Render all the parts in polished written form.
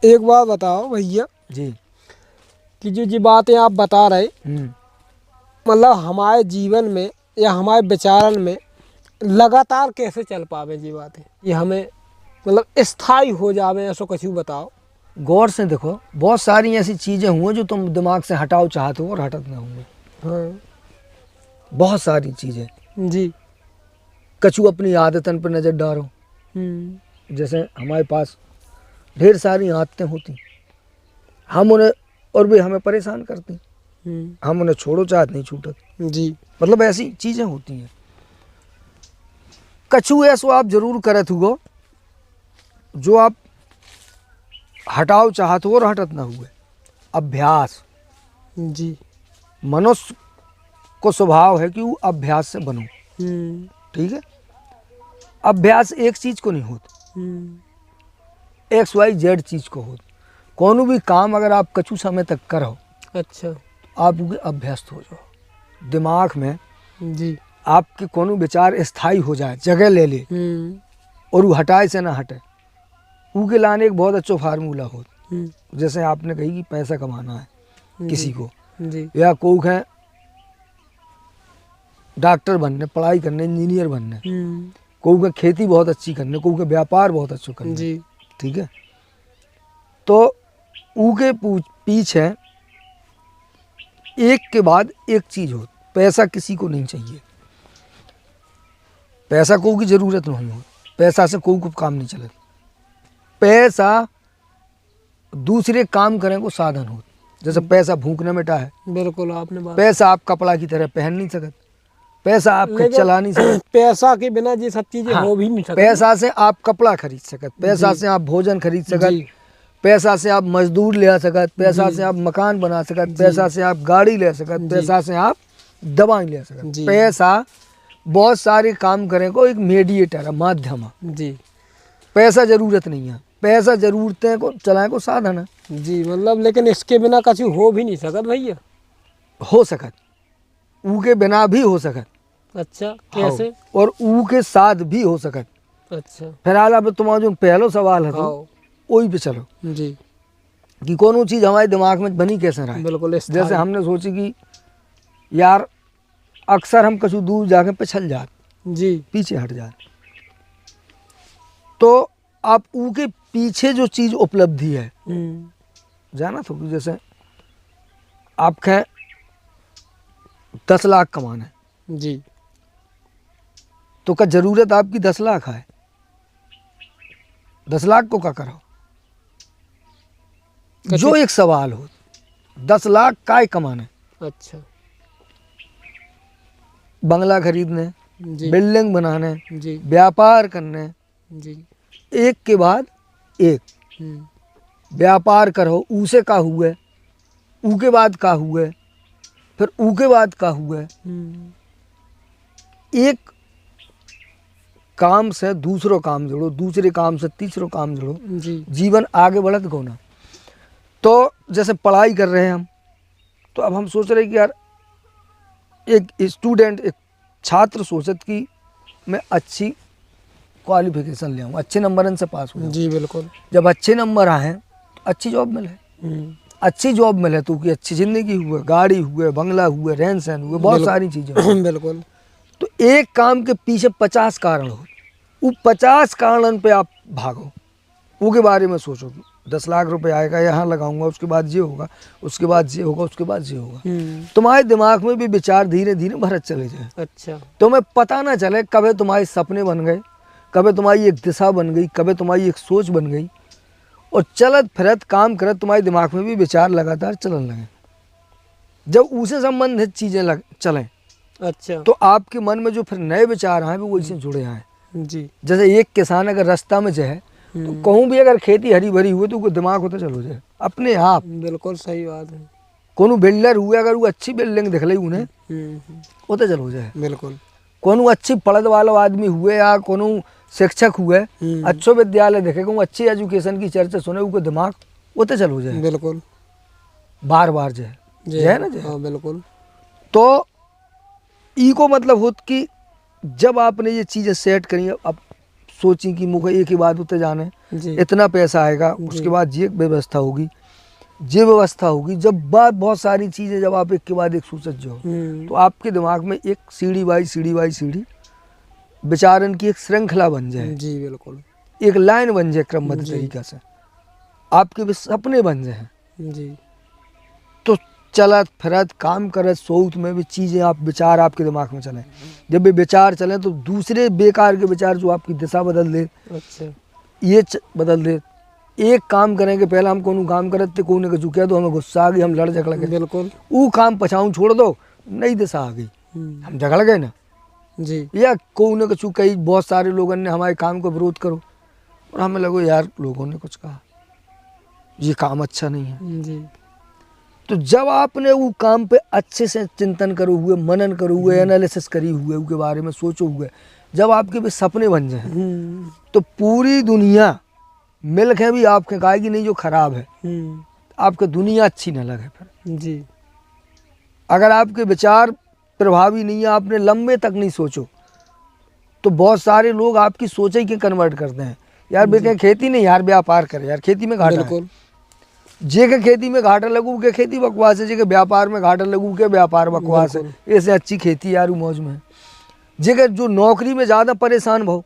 एक बात बताओ भैया जी कि जो बातें आप बता रहे, मतलब हमारे जीवन में या हमारे विचारण में लगातार कैसे चल पावे जी बातें, ये हमें मतलब स्थायी हो जावे, ऐसा कुछ बताओ। गौर से देखो, बहुत सारी ऐसी चीज़ें हुई जो तुम दिमाग से हटाओ चाहते हो और हटत ना होंगे। हाँ बहुत सारी चीज़ें। जी। कछु अपनी आदतन पर नज़र डालो। जैसे हमारे पास ढेर सारी आदतें होती, हम उन्हें और भी हमें परेशान करती, हम उन्हें छोड़ो चाहत नहीं छूटत जी। मतलब ऐसी चीज़ें होती हैं। कछु ऐसो आप जरूर करत हुआ जो आप हटाओ चाहत हो और हटत ना हुए। अभ्यास। जी। मनुष्य को स्वभाव है कि वो अभ्यास से बनो। ठीक है। अभ्यास एक चीज को नहीं होता, XYZ चीज को होता। कोनो भी काम अगर आप कछु समय तक करो, अच्छा, आप उनके अभ्यस्त हो जाओ। दिमाग में जी आपके कोनो विचार स्थायी हो जाए, जगह ले ले और वो हटाए से ना हटे, उनके लाने एक बहुत अच्छा फार्मूला हो। जैसे आपने कही कि पैसा कमाना है किसी को, जी या कोई है डॉक्टर बनने, पढ़ाई करने, इंजीनियर बनने, कोई का खेती बहुत अच्छी करने, कोई का व्यापार बहुत अच्छा करने जी। ठीक है। तो उनके पीछे एक के बाद एक चीज हो। पैसा किसी को नहीं चाहिए, पैसा कोई की जरूरत नहीं हो, पैसा से कोई को काम नहीं चले। पैसा दूसरे काम करने को साधन हो। जैसे पैसा भूखने मिटा है, बिल्कुल आपने बात। पैसा आप कपड़ा की तरह पहन नहीं सकत, पैसा आप चला नहीं सकत, पैसा के बिना ये सब चीजें हो भी नहीं सकती। पैसा से आप कपड़ा खरीद सकत, पैसा से आप भोजन खरीद सकत, पैसा से आप मजदूर ले सकत, पैसा से आप मकान बना सकत, पैसा से आप गाड़ी ले सकत, पैसा से आप दवाई ले सकत। पैसा बहुत सारे काम करें को एक मीडिएटर है, माध्यम है जी। पैसा जरूरत नहीं है, पैसा जरूरतें को चलाने को साधन है जी। मतलब लेकिन इसके बिना कुछ हो भी नहीं सकत भैया। हो सकत, ऊ के बिना भी हो सकत। अच्छा, कैसे? और ऊ के साथ भी हो सकत। अच्छा, फिलहाल अब तुम्हारा जो पहलो सवाल है तो वही पे चलो जी कि कौन चीज हमारे दिमाग में बनी कैसे रहा है। बिल्कुल। जैसे हमने सोची कि यार अक्सर हम कछु दूर जाके पिछल जात, जी पीछे हट जात, तो आप उनके पीछे जो चीज उपलब्धि है जाना तो, जैसे आपके 10 लाख कमाना है जी, तो क्या जरूरत आपकी 10 लाख है? 10 लाख को क्या करो? जो एक सवाल हो, 10 लाख काय कमाने? अच्छा, बंगला खरीदने, बिल्डिंग बनाने, जी व्यापार करने, जी, एक के बाद एक व्यापार करो, उसे का हुए, ऊ के बाद का हुए, फिर ऊ के बाद का हुए। एक काम से दूसरो काम जोड़ो, दूसरे काम से तीसरो काम जोड़ो, जीवन आगे बढ़त गोना। तो जैसे पढ़ाई कर रहे हैं हम, तो अब हम सोच रहे हैं कि यार एक स्टूडेंट, एक छात्र सोचत कि मैं अच्छी क्वालिफिकेशन ले आऊँ, अच्छे नंबरन से पास हो। जी बिल्कुल। जब अच्छे नंबर आए तो अच्छी जॉब मिले, अच्छी जॉब मिले तो कि अच्छी जिंदगी हुए, गाड़ी हुए, बंगला हुए, रहन सहन हुए, बहुत सारी चीजें बिल्कुल। तो एक काम के पीछे 50 कारण हो, वो 50 कारण पे आप भागो, वो के बारे में सोचो। 10 लाख रुपए आएगा, यहाँ लगाऊंगा, उसके बाद ये होगा, उसके बाद ये होगा, उसके बाद ये होगा। तुम्हारे दिमाग में भी विचार धीरे धीरे भरत चले जाए। अच्छा, तुम्हें पता ना चले कभी तुम्हारे सपने बन गए, कभी तुम्हारी एक दिशा बन गई, कभी तुम्हारी एक सोच बन गई, और चलत फिरत काम करत तुम्हारे दिमाग में भी विचार लगातार चलने लगे। जब उसे संबंधित चीजें चलें, अच्छा, तो आपके मन में जो फिर नए विचार आए वो वही से जुड़े आए। जी, जैसे एक किसान अगर रास्ता में जाए तो कहूँ भी अगर खेती हरी भरी हुई तो दिमाग होता चलो जाए अपने आप। बिल्कुल सही बात है। कोनो बिल्डर हुए अगर वो अच्छी बिल्डिंग दिख रही उन्हें होता चलो जाए। बिल्कुल। कोनो अच्छी पढ़त वाला आदमी हुए या कोनो शिक्षक हुए, अच्छो विद्यालय देखे, कहूँ अच्छी एजुकेशन की चर्चा सुने, उनको दिमाग होते चलो जाए। बिल्कुल। बार बार जाए ना जाए। बिल्कुल। तो ई को मतलब होत कि जब आपने ये चीज़ें सेट करी, अब सोची कि मुझे एक ही बात उतर जाने, जी इतना पैसा आएगा, उसके बाद ये व्यवस्था होगी, ये व्यवस्था होगी। जब बात बहुत सारी चीज़ें जब आप एक के बाद एक सोचत जाओ तो आपके दिमाग में एक सीढ़ी बाई सीढ़ी विचारन की एक श्रृंखला बन जाए, जी बिल्कुल एक लाइन बन जाए क्रमबद्ध जी। तरीका से, आपके भी सपने बन जाए। जी तो चलत फिरत काम करत सोच में भी चीज़ें आप विचार आपके दिमाग में चलें, जब भी विचार चलें तो दूसरे बेकार के विचार जो आपकी दिशा बदल दे, अच्छा ये बदल दे। एक काम करेंगे, पहले हम कोनो काम करते कोने का चुका तो हमें गुस्सा आ गई, हम लड़ झगड़ गए, बिल्कुल वो काम पछाऊँ छोड़ दो, नई दिशा आ गई, हम झगड़ गए ना। जी या कोने का चुका ही बहुत सारे लोगों ने हमारे काम को विरोध करो और हमें लगो यार लोगों ने कुछ कहा, ये काम अच्छा नहीं है। जी तो जब आपने वो काम पे अच्छे से चिंतन करो हुए, मनन करो हुए, एनालिसिस करी हुए, उसके बारे में सोचो हुए, जब आपके भी सपने बन जाए तो पूरी दुनिया मिल के भी आपके कहेगी नहीं जो खराब है, आपको दुनिया अच्छी न लगे। फिर जी अगर आपके विचार प्रभावी नहीं है, आपने लंबे तक नहीं सोचो, तो बहुत सारे लोग आपकी सोच ही के कन्वर्ट करते हैं, यार बेटे खेती नहीं यार व्यापार करे, यार खेती में घाटा है। बिल्कुल जे के खेती में घाटा लगू के खेती बकवास है, जे के व्यापार में घाटा लगू के व्यापार बकवास है, ऐसे अच्छी खेती यार मौज में है। जे के जो नौकरी में ज़्यादा परेशान भाव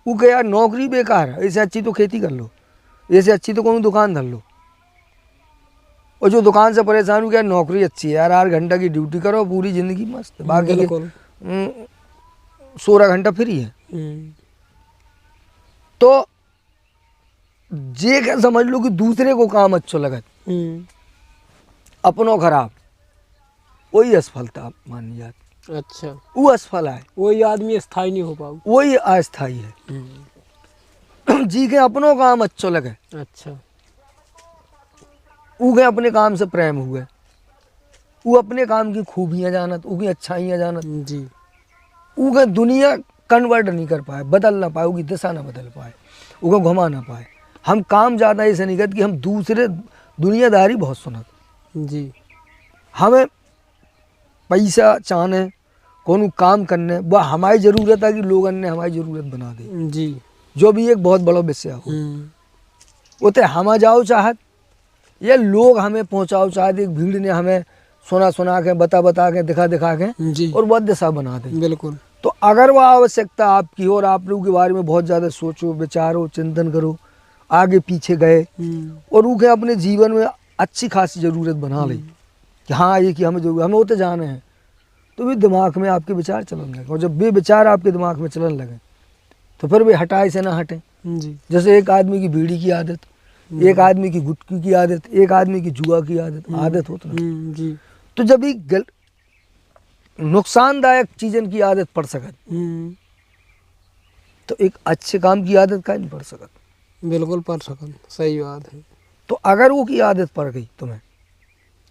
वो के यार नौकरी बेकार है, ऐसे अच्छी तो खेती कर लो, ऐसे अच्छी तो कोई दुकान धर लो। और जो दुकान से परेशान हो गया नौकरी अच्छी है यार, 8 घंटा की ड्यूटी करो पूरी ज़िंदगी मस्त, बाकी 16 घंटा फ्री है। तो जे क्या समझ लो कि दूसरे को काम अच्छा लगत, अपनों खराब, वही असफलता मानी जाती। अच्छा वो असफल है, वही आदमी स्थायी नहीं हो पाऊ, वही अस्थाई है। जी के अपनों काम अच्छा लगे, अच्छा उगे अपने काम से प्रेम हुए, वो अपने काम की खूबियाँ जानत, उनकी अच्छाइयाँ जानत, जी उगे दुनिया कन्वर्ट नहीं कर पाए, बदल ना पाए, उनकी दिशा ना बदल पाए, उनको घुमा ना पाए। हम काम ज़्यादा ऐसे नहीं करते कि हम दूसरे दुनियादारी बहुत सुनत, जी हमें पैसा चाहने कोनो काम करने, वह हमारी ज़रूरत है कि लोगों ने हमारी ज़रूरत बना दे, जी जो भी एक बहुत बड़ा विषय हो। उते हम जाओ चाहत या लोग हमें पहुंचाओ चाहत, एक भीड़ ने हमें सुना के बता के दिखा के जी और वह दिशा बना दे। बिल्कुल तो अगर वह आवश्यकता आपकी हो और आप लोगों के बारे में बहुत ज़्यादा सोचो, विचारो, चिंतन करो, आगे पीछे गए और उनके अपने जीवन में अच्छी खासी ज़रूरत बना ली कि हाँ ये कि हमें जरूर हमें होते जाने हैं, तो भी दिमाग में आपके विचार चलन लगे। और जब वे विचार आपके दिमाग में चलन लगे तो फिर वे हटाए से ना हटें। जी जैसे एक आदमी की बीड़ी की आदत, एक आदमी की गुटखी की आदत, एक आदमी की जुआ की आदत होती है। जी तो जब ये नुकसानदायक चीज़न की आदत पड़ सकत तो एक अच्छे काम की आदत का नहीं पड़ सकत। बिल्कुल पढ़ सकन, सही बात है। तो अगर वो की आदत पड़ गई तुम्हें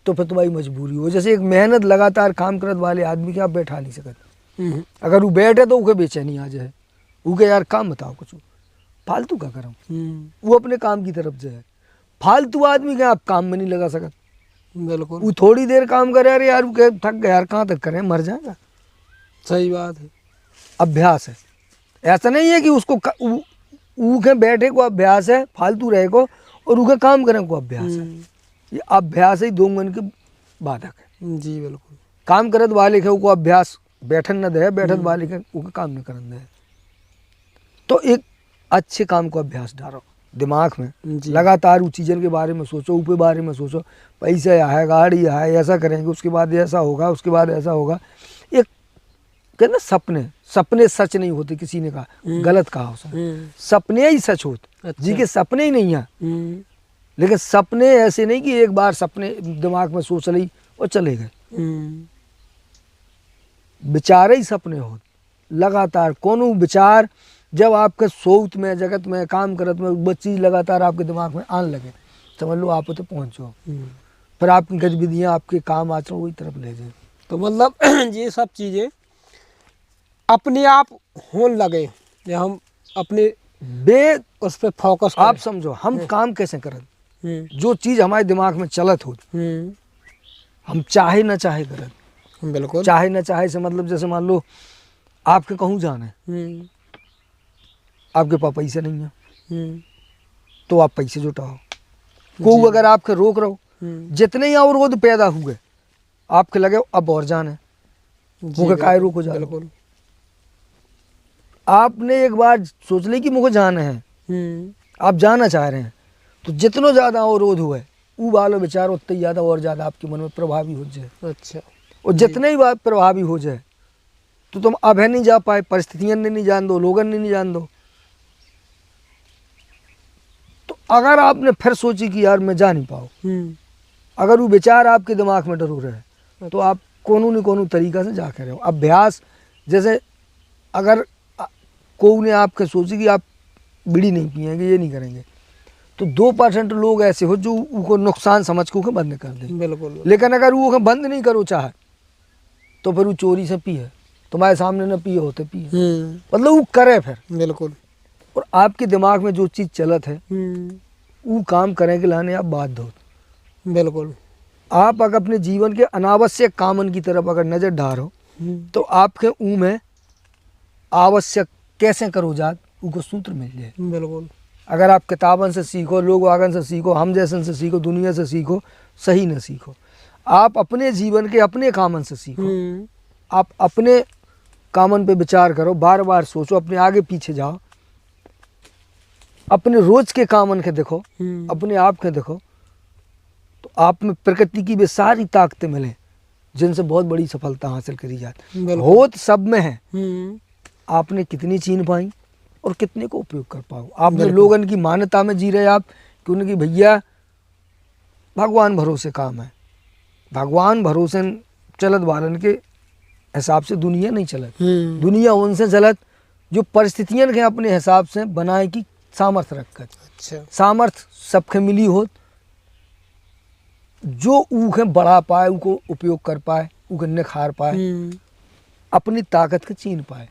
तो फिर तुम्हारी मजबूरी हो। जैसे एक मेहनत लगातार काम करत वाले आदमी के आप बैठा नहीं सकते, अगर वो बैठे तो उके बेचैनी आ जाए, उके यार काम बताओ कुछ फालतू का करो, वो अपने काम की तरफ जाए। फालतू आदमी के आप काम में नहीं लगा सकते। बिल्कुल वो थोड़ी देर काम करे, अरे यार वो थक गया यार, कहाँ तक करें, मर जाएगा। सही बात है। अभ्यास है, ऐसा नहीं है कि उसको ऊके बैठे को अभ्यास है, फालतू रहे को, और ऊके काम करे को अभ्यास है। ये अभ्यास ही दो मन के बाधक है। जी बिल्कुल। काम करत वाले के को अभ्यास बैठन न दे, बैठत वाले के ऊके काम न करन दे। तो एक अच्छे काम को अभ्यास डालो दिमाग में, लगातार उस चीज़न के बारे में सोचो, ऊपर बारे में सोचो, पैसा है, गाड़ी है, ऐसा करेंगे, उसके बाद ऐसा होगा, उसके बाद ऐसा होगा। एक कहते सपने, सपने सच नहीं होते, किसी ने कहा, गलत कहा उसने, सपने ही सच होते। अच्छा। जी के सपने ही नहीं है, लेकिन सपने ऐसे नहीं कि एक बार सपने दिमाग में सोच ली और चले गए। विचार ही सपने हो, लगातार कोनो विचार जब आपके सोच में, जगत में, काम करत में वो चीज़ लगातार आपके दिमाग में आने लगे, समझ लो आप तो पहुँचो, फिर आपकी गतिविधियाँ, आपके काम आचरण वही तरफ ले जाए। तो मतलब ये सब चीज़ें अपने आप होने लगे या हम अपने उस पर फोकस करें। आप समझो हम काम कैसे करें, जो चीज़ हमारे दिमाग में चलत हो, हम चाहे न चाहे करें। बिल्कुल। चाहे न चाहे से मतलब जैसे मान लो आपके कहूँ जाना है, आपके पास पैसे नहीं है हम्म, तो आप पैसे जुटाओ। कोई अगर आपके रोक रहो, जितने ही अवरोध पैदा हुए आपके लगे अब और जान है, जी, मुझे काय रोको जा। बिल्कुल। आपने एक बार सोच ली कि मुझे जाना है, आप जाना चाह रहे हैं, तो जितना ज़्यादा अवरोध हुए वो वालो विचार उतने ही ज़्यादा और ज़्यादा आपके मन में प्रभावी हो जाए। अच्छा। और जितने ही बात प्रभावी हो जाए तो तुम अब है नहीं जा पाए, परिस्थितियां ने नहीं जान दो, लोगन ने नहीं जान दो, तो अगर आपने फिर सोची कि यार मैं जा नहीं पाऊँ, अगर वो विचार आपके दिमाग में डरो रहे तो आप कोनो न कोनो तरीका से जा कर अभ्यास, जैसे अगर कोई ने आपके सोची कि आप बीड़ी नहीं पिएंगे, ये नहीं करेंगे, तो 2% लोग ऐसे हो जो उनको नुकसान समझ के बंद कर दें। बिल्कुल। लेकिन अगर वो बंद नहीं करो चाहे तो फिर वो चोरी से पिए, तुम्हारे सामने न पिए होते पिए, मतलब वो करे फिर। बिल्कुल। और आपके दिमाग में जो चीज़ चलत है वो काम करने के लाने आप बाध्य हो। बिल्कुल। आप अगर अपने जीवन के अनावश्यक कामन की तरफ अगर नज़र डालो तो आपके ऊ में आवश्यक कैसे करो जात उनको सूत्र मिल जाए। बिल्कुल। अगर आप किताबन से सीखो, लोग वागन से सीखो, हम जैसन से सीखो, दुनिया से सीखो, सही न सीखो। आप अपने जीवन के अपने कामन से सीखो, आप अपने कामन पे विचार करो, बार बार सोचो, अपने आगे पीछे जाओ, अपने रोज के कामन के देखो, अपने आप के देखो, तो आप में प्रकृति की वे सारी ताकतें मिले जिनसे बहुत बड़ी सफलता हासिल करी जाती है। होत सब में है, आपने कितनी चीन पाई और कितने को उपयोग कर पाओ। आपने लोगन की मान्यता में जी रहे आप कि उनकी भैया भगवान भरोसे काम है, भगवान भरोसे चलत वालन के हिसाब से दुनिया नहीं चलत। दुनिया उनसे चलत जो परिस्थितियां के अपने हिसाब से बनाए की सामर्थ्य रखकर। अच्छा। सामर्थ्य सबके मिली हो, जो ऊखे बढ़ा पाए, उनको उपयोग कर पाए, उके निखार पाए, अपनी ताकत के चीन पाए,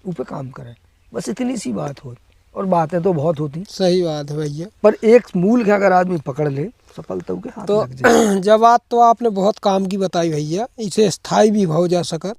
ऊ पे काम करे। बस इतनी सी बात हो, और बातें तो बहुत होती। सही बात है भैया। पर एक मूल का अगर आदमी पकड़ ले सफलता के हाथ तो लग जाए। जब बात तो आपने बहुत काम की बताई भैया, इसे स्थायी भी हो जा सका।